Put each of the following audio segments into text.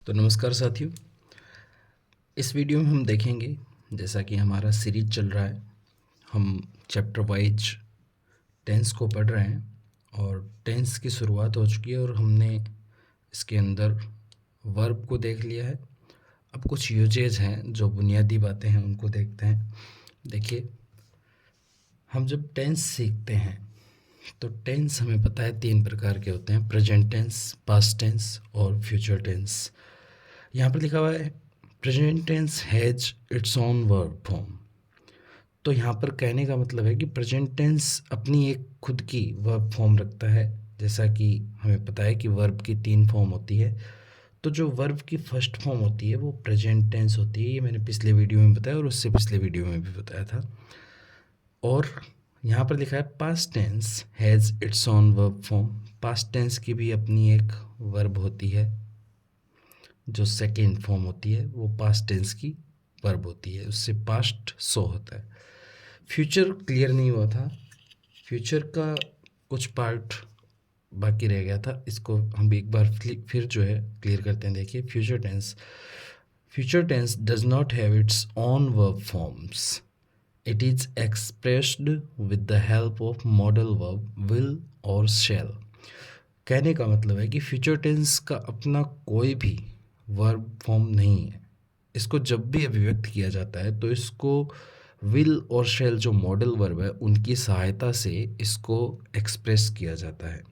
तो नमस्कार साथियों, इस वीडियो में हम देखेंगे, जैसा कि हमारा सीरीज चल रहा है, हम चैप्टर वाइज टेंस को पढ़ रहे हैं और टेंस की शुरुआत हो चुकी है और हमने इसके अंदर वर्ब को देख लिया है। अब कुछ यूजेज हैं, जो बुनियादी बातें हैं उनको देखते हैं। देखिए, हम जब टेंस सीखते हैं तो टेंस हमें पता है 3 प्रकार के होते हैं: प्रेजेंट टेंस, पास्ट टेंस और फ्यूचर टेंस। यहाँ पर लिखा हुआ है present tense has its own verb form. तो यहाँ पर कहने का मतलब है कि प्रेजेंट टेंस अपनी एक खुद की वर्ब फॉर्म रखता है। जैसा कि हमें पता है कि वर्ब की 3 फॉर्म होती है, तो जो वर्ब की फर्स्ट फॉर्म होती है वो प्रेजेंट टेंस होती है। ये मैंने पिछले वीडियो में बताया और उससे पिछले वीडियो में भी बताया था। और यहाँ पर लिखा है past tense has its own verb form. Past tense की भी अपनी एक वर्ब होती है, जो सेकेंड फॉर्म होती है वो पास्ट टेंस की वर्ब होती है, उससे पास्ट शो होता है। फ्यूचर क्लियर नहीं हुआ था, फ्यूचर का कुछ पार्ट बाकी रह गया था, इसको हम एक बार फिर जो है क्लियर करते हैं। देखिए, future tense does not have its own verb forms, it is expressed with the help of modal verb will और शैल। कहने का मतलब है कि फ्यूचर टेंस का अपना कोई भी वर्ब फॉर्म नहीं है। इसको जब भी अभिव्यक्त किया जाता है तो इसको विल और शैल, जो मॉडल वर्ब है, उनकी सहायता से इसको एक्सप्रेस किया जाता है।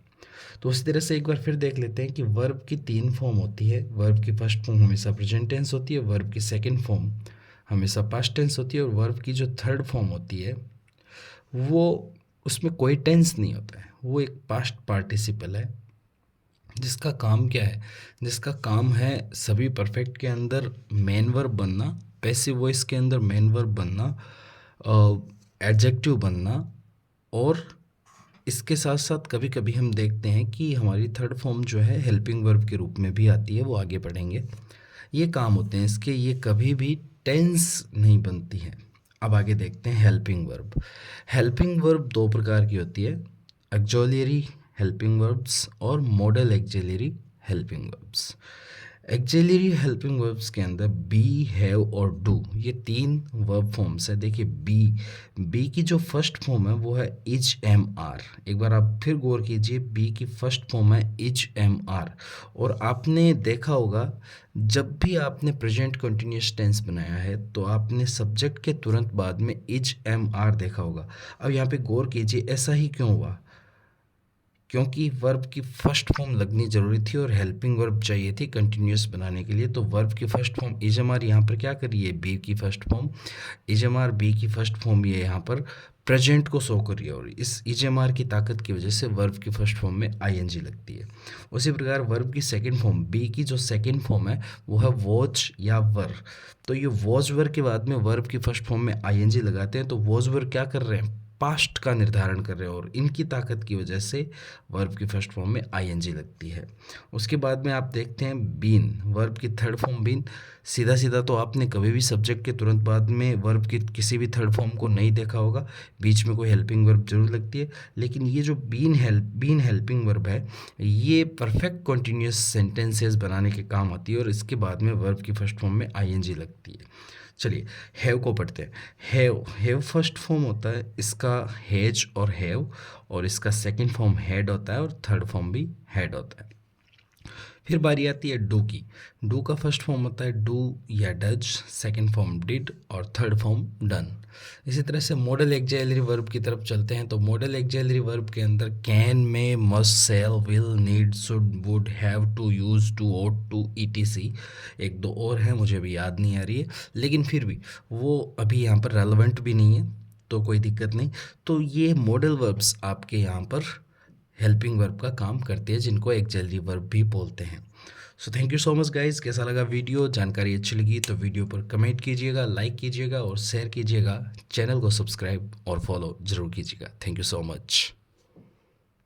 तो उसी तरह से एक बार फिर देख लेते हैं कि वर्ब की 3 फॉर्म होती है। वर्ब की फर्स्ट फॉर्म हमेशा प्रेजेंट टेंस होती है, वर्ब की सेकंड फॉर्म हमेशा पास्ट टेंस होती है और वर्ब की जो थर्ड फॉर्म होती है वो, उसमें कोई टेंस नहीं होता है, वो एक पास्ट पार्टिसिपल है। जिसका काम क्या है? जिसका काम है सभी परफेक्ट के अंदर मेन वर्ब बनना, पैसिव वॉइस के अंदर मेन वर्ब बनना, एडजेक्टिव बनना, और इसके साथ साथ कभी कभी हम देखते हैं कि हमारी थर्ड फॉर्म जो है हेल्पिंग वर्ब के रूप में भी आती है, वो आगे पढ़ेंगे। ये काम होते हैं इसके, ये कभी भी टेंस नहीं बनती है। अब आगे देखते हैं हेल्पिंग वर्ब। हेल्पिंग वर्ब 2 प्रकार की होती है: ऑक्सिलरी हेल्पिंग वर्ब्स और model auxiliary helping verbs. Auxiliary helping verbs के अंदर बी, हैव और डू, ये 3 वर्ब फॉर्म्स है। देखिए, बी की जो फर्स्ट फॉर्म है वो है इज एम आर। एक बार आप फिर गौर कीजिए, बी की फर्स्ट फॉर्म है इज एम आर। और आपने देखा होगा, जब भी आपने प्रेजेंट कंटिन्यूस टेंस बनाया है तो आपने सब्जेक्ट के तुरंत बाद में इज एम आर देखा होगा। अब यहाँ पे गौर कीजिए, ऐसा ही क्यों हुआ? क्योंकि वर्ब की फर्स्ट फॉर्म लगनी ज़रूरी थी और हेल्पिंग वर्ब चाहिए थी कंटिन्यूस बनाने के लिए। तो वर्ब की फर्स्ट फॉर्म इजमार यहाँ पर क्या करिए, बी की फर्स्ट फॉर्म इजमार, बी की फर्स्ट फॉर्म ये यहाँ पर प्रेजेंट को शो करिए, और इस इजमार की ताकत की वजह से वर्ब की फर्स्ट फॉर्म में आईएनजी लगती है। उसी प्रकार वर्ब की सेकंड फॉर्म, बी की जो सेकंड फॉर्म है वो है वॉच या वर। तो ये वॉच वर के बाद में वर्ब की फर्स्ट फॉर्म में आईएनजी लगाते हैं, तो वॉच वर क्या कर रहे हैं? पास्ट का निर्धारण कर रहे हैं, और इनकी ताकत की वजह से वर्ब की फर्स्ट फॉर्म में आईएनजी लगती है। उसके बाद में आप देखते हैं बीन, वर्ब की थर्ड फॉर्म बीन। सीधा सीधा तो आपने कभी भी सब्जेक्ट के तुरंत बाद में वर्ब की किसी भी थर्ड फॉर्म को नहीं देखा होगा, बीच में कोई हेल्पिंग वर्ब जरूर लगती है। लेकिन ये जो बीन हेल्पिंग वर्ब है, ये परफेक्ट कॉन्टीन्यूस सेंटेंसेस बनाने के काम आती है, और इसके बाद में वर्ब की फर्स्ट फॉर्म में आईएनजी लगती है। चलिए, हैव को पढ़ते हैं। हैव फर्स्ट फॉर्म होता है इसका हैज और हैव, और इसका सेकंड फॉर्म हैड होता है, और थर्ड फॉर्म भी हैड होता है। फिर बारी आती है डू की। डू का फर्स्ट फॉर्म होता है डू या डज, सेकंड फॉर्म डिड और थर्ड फॉर्म डन। इसी तरह से मॉडल ऑक्सिलरी वर्ब की तरफ चलते हैं। तो मॉडल ऑक्सिलरी वर्ब के अंदर can, may, must, shall, will, need, should, would, have to, use to, ought to, etc. एक दो और हैं, मुझे अभी याद नहीं आ रही है, लेकिन फिर भी वो अभी यहाँ पर रेलेवेंट भी नहीं है, तो कोई दिक्कत नहीं। तो ये मॉडल वर्ब्स आपके यहाँ पर हेल्पिंग वर्ब का काम करते हैं, जिनको ऑक्सिलरी वर्ब भी बोलते हैं। So thank you so much guys. कैसा लगा वीडियो? जानकारी अच्छी लगी तो वीडियो पर कमेंट कीजिएगा, लाइक कीजिएगा और शेयर कीजिएगा। चैनल को सब्सक्राइब और फॉलो जरूर कीजिएगा। Thank you so much.